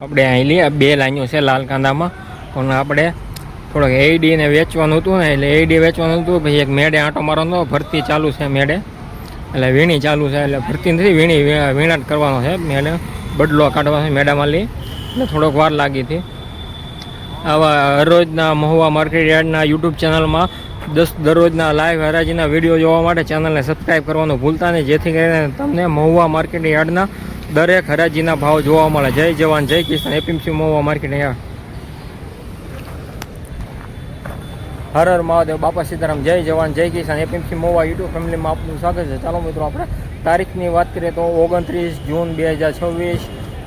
આપણે અહીં લઈએ બે લાઈનો છે લાલ કાંદામાં પણ આપણે થોડોક એડીને વેચવાનું હતું ને એટલે એડી વેચવાનું હતું પછી એક મેડે આંટો મારવાનો ભરતી ચાલુ છે મેડે એટલે વીણી ચાલુ છે એટલે ભરતી નથી વીણાટ કરવાનો છે મેડે બદલો કાઢવાનો છે મેડામાં લઈ એટલે થોડોક વાર લાગી હતી. આવા હરરોજના મહુવા માર્કેટ યાર્ડના યુટ્યુબ ચેનલમાં દરરોજના લાઈવ હરાજીના વિડીયો જોવા માટે ચેનલને સબસ્ક્રાઈબ કરવાનું ભૂલતા નહીં, જેથી કરીને તમને મહુવા માર્કેટ યાર્ડના દરેક હરાજીના ભાવ જોવા મળે. જય જવાન જય કિસાન, APMC Mahuva market yard. Har Har Mahadev, બાપા સીતારામ. જય જવાન જય કિસાન, એપીએમસી મહુવા યુટ્યુબ ફેમિલીમાં આપનું સ્વાગત છે. ચાલો મિત્રો, આપણે તારીખની વાત કરીએ તો 29 જૂન 2026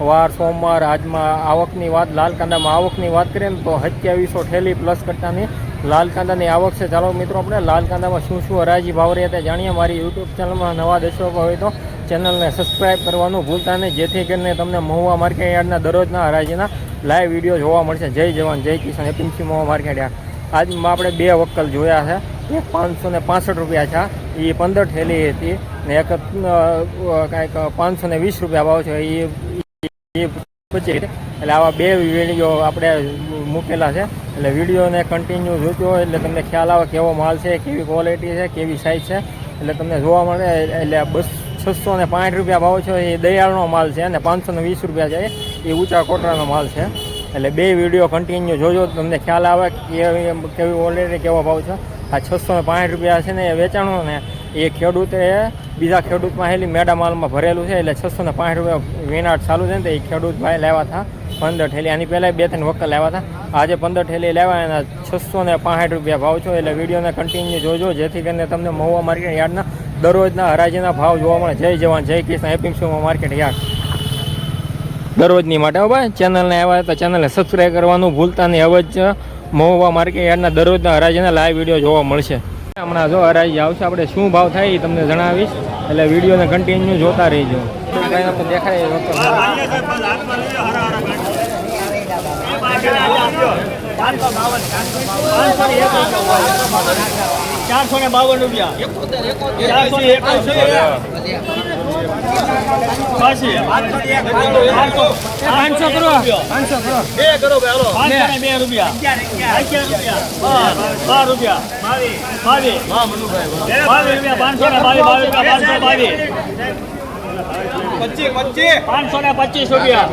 વાર સોમવાર. આજમાં આવકની વાત, લાલ કાંદામાં આવકની વાત કરીએ ને તો 2700 ઠેલી પ્લસ કટ્ટાની લાલ કાંદાની આવક છે. ચાલો મિત્રો, આપણે લાલ કાંદામાં શું શું હરાજી ભાવ રહ્યા હતા જાણીએ. મારી યુટ્યુબ ચેનલમાં નવા દર્શકો હોય તો ચેનલને સબસ્ક્રાઈબ કરવાનું ભૂલતા નહીં, જેથી કરીને તમને મહુવા માર્કેટ યાર્ડના દરરોજના હરાજીના લાઈવ વિડીયો જોવા મળશે. જય જવાન જય કિસાન, એપીએમસી મહુવા માર્કેટ યાર્ડ. આજમાં આપણે બે વક્કલ જોયા છે. એક 565 રૂપિયા છે, એ 15 ઠેલી હતી, ને એક કાંઈક 520 રૂપિયા ભાવ છે, એ 25. એટલે આવા બે વિડીયો આપણે મૂકેલા છે. એટલે વિડીયોને કન્ટિન્યુ જોજો એટલે તમને ખ્યાલ આવે કેવો માલ છે, કેવી ક્વોલિટી છે, કેવી સાઇઝ છે, એટલે તમને જોવા મળે. એટલે 660 રૂપિયા ભાવ છે, એ દયાળનો માલ છે, અને 520 રૂપિયા છે એ ઊંચા કોટરાનો માલ છે. એટલે બે વિડીયો કન્ટિન્યુ જોજો, તમને ખ્યાલ આવે કેવી ક્વોલિટી, કેવો ભાવ છે. આ 665 રૂપિયા છે ને એ વેચાણું ને એ ખેડૂતે બીજા ખેડૂતમાં હેલી મેડા માલમાં ભરેલું છે. એટલે 665 રૂપિયા વીણાટ ચાલુ છે ને તો એ ખેડૂત ભાઈ લાવ્યા હતા 15 ઠેલી. આની પહેલાં 2-3 વખત લાવ્યા હતા. આજે 15 ઠેલી લાવ્યા એના 665 રૂપિયા ભાવ છે. એટલે વિડીયોને કન્ટિન્યુ જોજો, જેથી કરીને તમને મહુવા માર્કેટ યાર્ડના દરરોજના હરાજીના ભાવ જોવા મળે. જય જવાન જય કિસાન, એપીએમસી માર્કેટ યાર્ડ. દરરોજની માટે ભાઈ ચેનલને આવ્યા તો ચેનલને સબસ્ક્રાઈબ કરવાનું ભૂલતા નહીં. હવે જ મહુવા માર્કેટ યાર્ડના દરરોજના હરાજીના લાઈવ વિડીયો જોવા મળશે. હમણાં જો હરાજી આવશે, આપણે શું ભાવ થાય એ તમને જણાવીશ, એટલે વિડીયોને કન્ટિન્યુ જોતા રહીજો. દેખાય 452 રૂપિયા, 500 કરો, 500 કરો, 2 કરો ભાઈ, હાલો 2 રૂપિયા, 12 રૂપિયા, 22 હા મનુભાઈ 22 રૂપિયા, 525 રૂપિયા,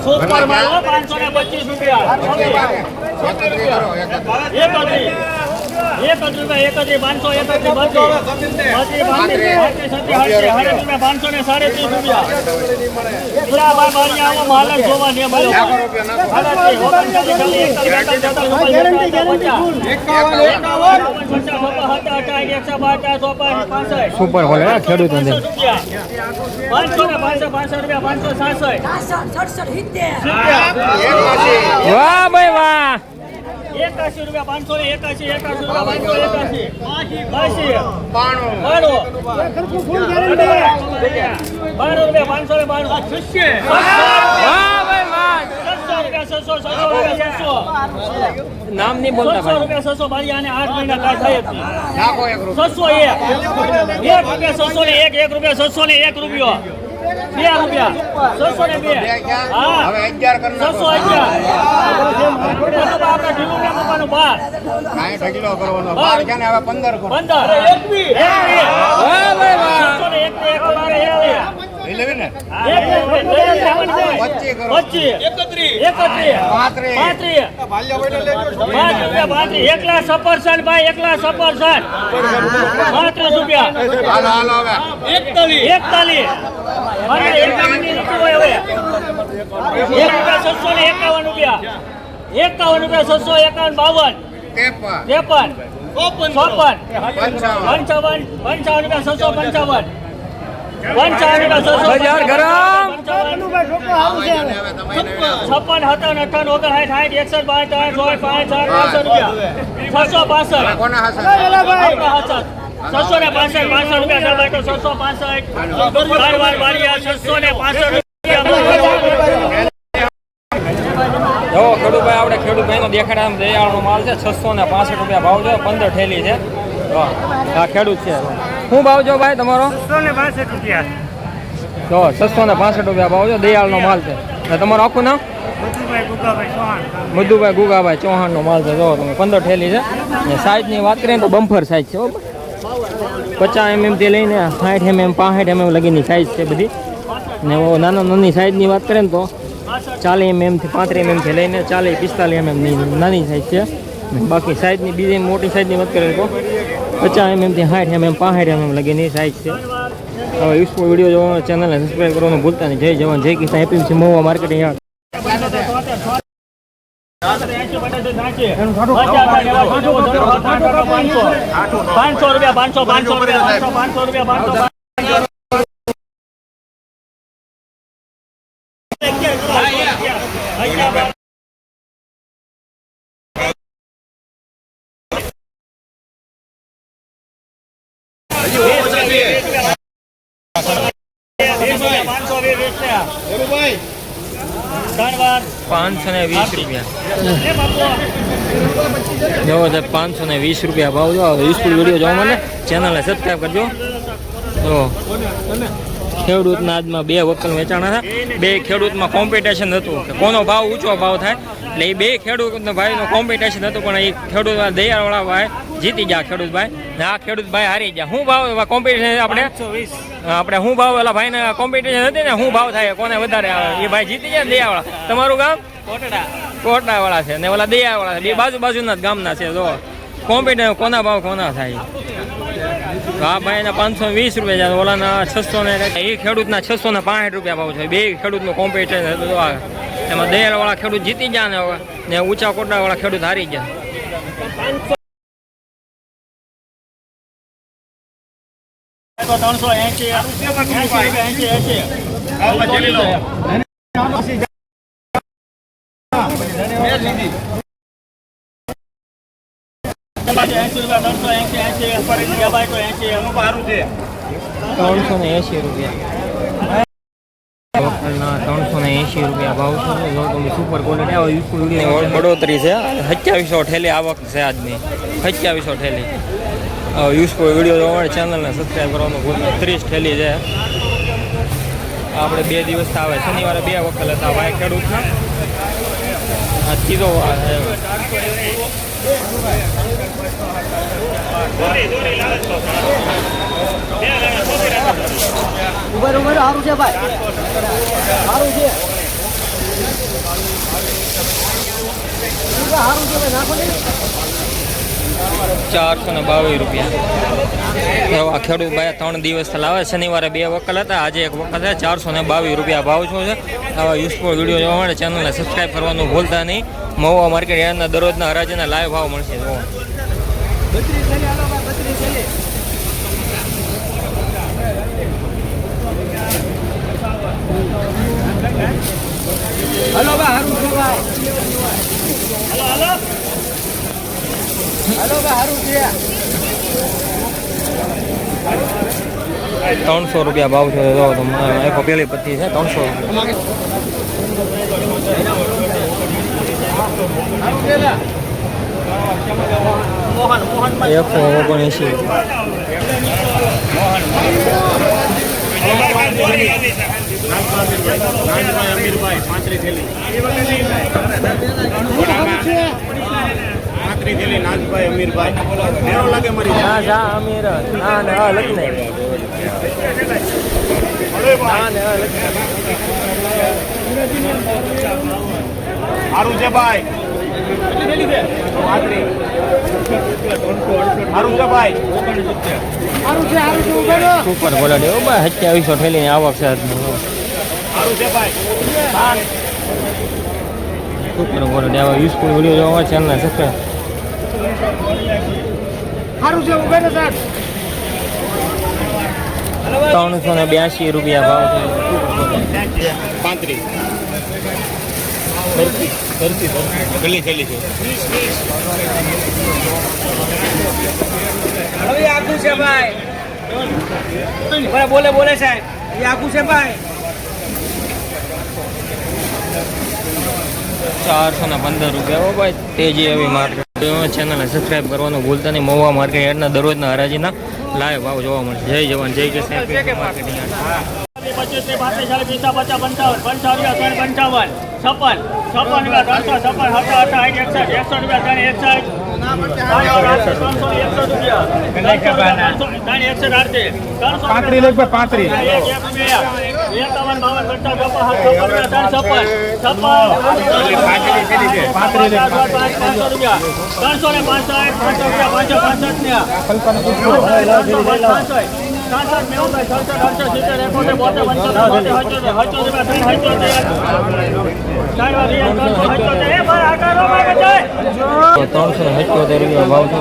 સુપર માલ 525 રૂપિયા, 1 રૂપિયા 565 સુપર બોલે ખેડૂત અંદર 565 વાહ ભાઈ વાહ. 81 રૂપિયા, 581 રૂપિયા, 581 નામ નહીં બોલતા ભાઈ. 600 રૂપિયા, 600 8 મહિના કાઢ થાય 601 રૂપિયા, 601 રૂપિયા, 2 રૂપિયા, 602 હા હવે 11 કરના 611 આપણા ઢીલું ને મપાનું 12 કાઈ ઢગલો કરવાનો 12 ક્યાં હવે 15 કરો 15 વાહ ભાઈ વાહ 601 ને 25 કરો 25 31 એકલા સફરસન ભાઈ, એકલા સફરસન 35 રૂપિયા, હાલો હવે 41 651 રૂપિયા, 651 52 53 54 55 રૂપિયા, 655 બજાર ગરમ 56 57 58 61 જો ખેડૂતભાઈ, આપણે ખેડૂતભાઈનો દેખાડ દયાળનો માલ છે. 665 રૂપિયા ભાવ છે, 15 ઠેલી છે. આ ખેડૂત છે. શું ભાવ છો ભાઈ તમારો? 662 રૂપિયા. જો 665 રૂપિયા ભાવ છે, દયાળનો માલ છે. તમારું આખું નામ? મધુભાઈ ગુગાભાઈ ચૌહાણનો માલ છે. જો તમે 15 ઠેલી છે ને સાઈઝની વાત કરીએ તો બમ્ફર સાઈઝ છે બરાબર. 50 mm થી લઈને 60 mm 65 mm લગીની સાઈઝ છે બધી. ને નાની સાઈઝની વાત કરીએ ને તો 40 mm થી 35 mm થી લઈને 40-45 mm ની નાની સાઈઝ છે. બાકી સાઈઝની બીજી મોટી સાઈઝની વાત કરીએ તો 50 mm થી 60 mm 65 mm લગીની સાઈઝ છે. હવે યુઝફુલ વિડીયો જોવાનો ચેનલને સબસ્ક્રાઈબ કરવાનું ભૂલતા નહીં. જય જવાન જય કિસાન એપીએમસી મહુવા માર્કેટિંગ યાર્ડ. 500 રૂપિયા 500 રૂપિયા. ધન્યવાદ. 520 રૂપિયા જો સાહેબ 520 રૂપિયા ભાવ જો. યુઝફુલ વિડીયો જોવા મને ચેનલને સબસ્ક્રાઈબ કરજો. તો ખેડૂતના આજમાં 2 વકલ વેચાણા હતા. 2 ખેડૂતમાં કોમ્પિટિશન હતું કે કોનો ભાવ ઊંચો ભાવ થાય. એટલે એ 2 ખેડૂત ભાઈનો કોમ્પિટિશન હતું પણ એ ખેડૂત દયાળવાળા ભાઈ જીતી ગયા ખેડૂત ભાઈ ને આ ખેડૂત ભાઈ હારી ગયા. શું ભાવ કોમ્પિટિશન આપણે શું ભાવ પેલા ભાઈને કોમ્પિટિશન હતી ને શું ભાવ થાય કોને વધારે આવે એ ભાઈ જીતી ગયા દયાવાળા. તમારું ગામ કોટડા વાળા છે ને ઓલા દયાવાળા છે. બે બાજુના જ ગામના છે. જો કોમ્પિટિશન કોના ભાવ કોના થાય. આ ભાઈના 520 રૂપિયા છે. ઓલાના 600 ને એ ખેડૂતના 665 રૂપિયા ભાવ છે. 2 ખેડૂતનું કોમ્પિટિશન હતું. એમાં દયાળવાળા ખેડૂત જીતી ગયા ને ઊંચા કોટડાવાળા ખેડૂત હારી ગયા. સુપર ક્વોલિટી બડોતરી છે. 2700 ઠેલી આવક છે આજની. 2700 ઠેલી. યુઝફુલ વિડીયો જોવા માટે ચેનલને સબસ્ક્રાઈબ કરવાનું ભૂલતા. 30 ઠેલી છે. આપણે 2 દિવસ આવે. શનિવારે 2 વખત હતા ભાઈ ખેડૂતના. આ કીધો સારું છે ભાઈ, સારું છે. 422 રૂપિયા. આ ખેડૂત ભાઈ 3 દિવસ લાવે. શનિવારે 2 વખત હતા, આજે 1 વખત છે. 422 રૂપિયા ભાવ શું છે. આવા યુઝફુલ વિડીયો જોવા માટે ચેનલને સબસ્ક્રાઈબ કરવાનું ભૂલતા નહીં. મહુવા માર્કેટ યાર્ડના દરરોજના હરાજીના લાઈવ ભાવ મળશે. હલો ભાઈ, હારું છે ભાઈ. હલો હલો ભાઈ, હારું છે. 300 રૂપિયા ભાવ છે. જો તો પેલી પત્તી છે 300 રૂપિયા. 179. સારું છે ભાઈ, સારું છે ભાઈ, સુપર ક્વોલિટી. 2700 ઠેલીની આવક છે. સારું છે ભાઈ, સુપર ક્વોલિટી. આવા યુઝફુલ વિડીયો જોવા ચેનલને સબસ્ક્રાઈબ. સારું છે. ઉભે ને સાહેબ. 382 રૂપિયા ભાવ છે. 35 ગલી થયેલી છે. હવે આખું છે ભાઈ, બોલે બોલે સાહેબ, એ આખું છે ભાઈ. 415 રૂપિયા. ભાઈ તેજી એવી માર્કેટ ચેનલને સબસ્ક્રાઈબ કરવાનું ભૂલતા નહીં. મહુવા માર્કેટ યાર્ડના દરરોજના હરાજીના લાઈવ ભાવ જોવા મળશે. જય જવાન જય કિસાન માર્કેટિંગ યાર્ડ. 25 30 35 40 50 55 55 55 56 56 56 61 ₹378 ભાવ છે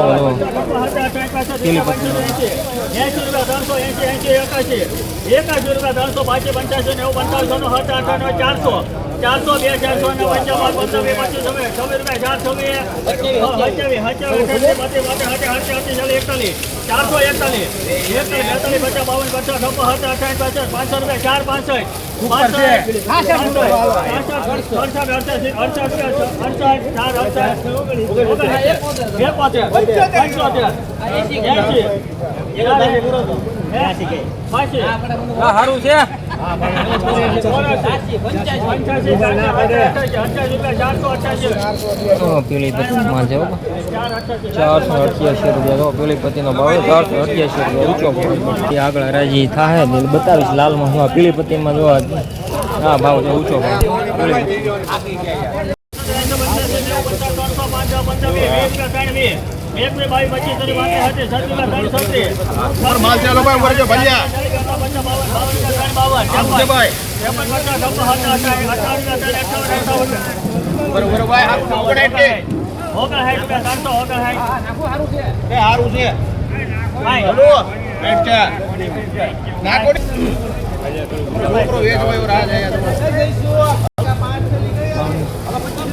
સારું છે પીળી પત્તીમાં છે ₹488 પીળી પત્તીનો ભાવ ₹488 ઊંચો ભાવ આગળ હરાજી થાય બતાવીશ લાલમાં હું પીળી પત્તીમાં જોવા આ ભાવ છે ઊંચો ભાવ માલ ચાલો ભાઈ ઉપર જો ભલ્યા બરોબર ભાઈ હોગા હે ₹300 હોગા હે એ હારું છે ભાઈ હલો બેટા નાકો છોકરો વેચ હોય રાહ જાય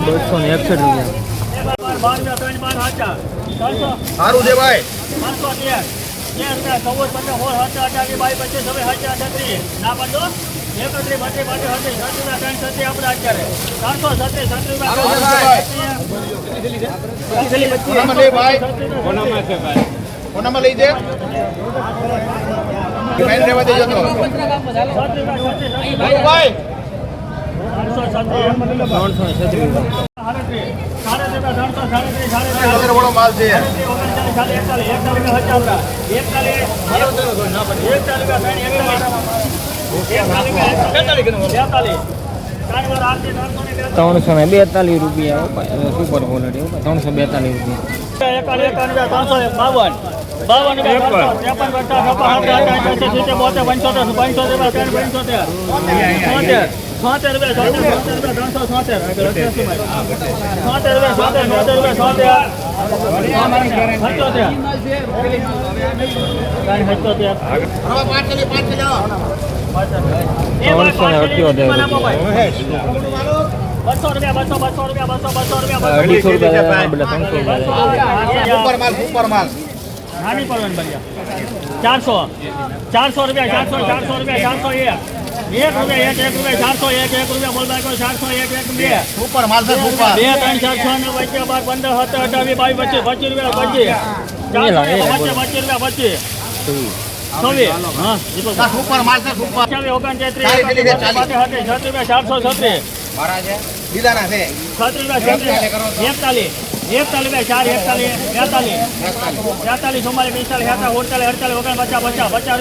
₹261 હારું છે ભાઈ કોનામાં લે ભાઈ કોનામાં લઈ દે મેન રેવા દેજો તો ભાઈ 337 વાળો માલ છે ₹342 સુપર ક્વોલિટી ₹342 સુપર માલ નાની પરવાન બન્યા 400 રૂપિયા ₹1 બોલ બાકો 401 2 સુપર માલ છે સુપર 2 3 4 6 9 12 15 17 18 22 25 હા સુપર માલ છે સુપર 437 મારા છે લીલાના છે 41 43 સોમાલી 45 48 49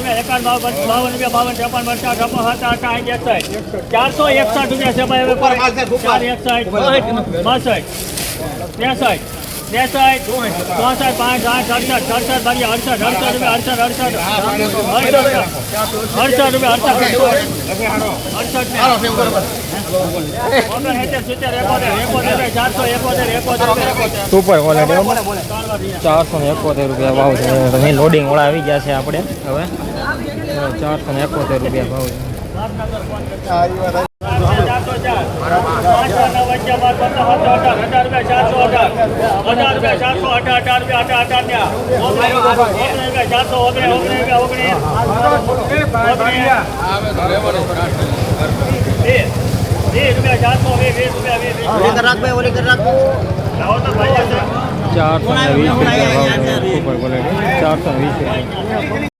₹461 છે ભાઈ સુપર માલ છે સુપર 471 ભાવ છે લોડિંગ વાળા આવી ગયા છે આપણે હવે ₹471 ભાવ ₹420 સુપર ક્વોલિટી ₹420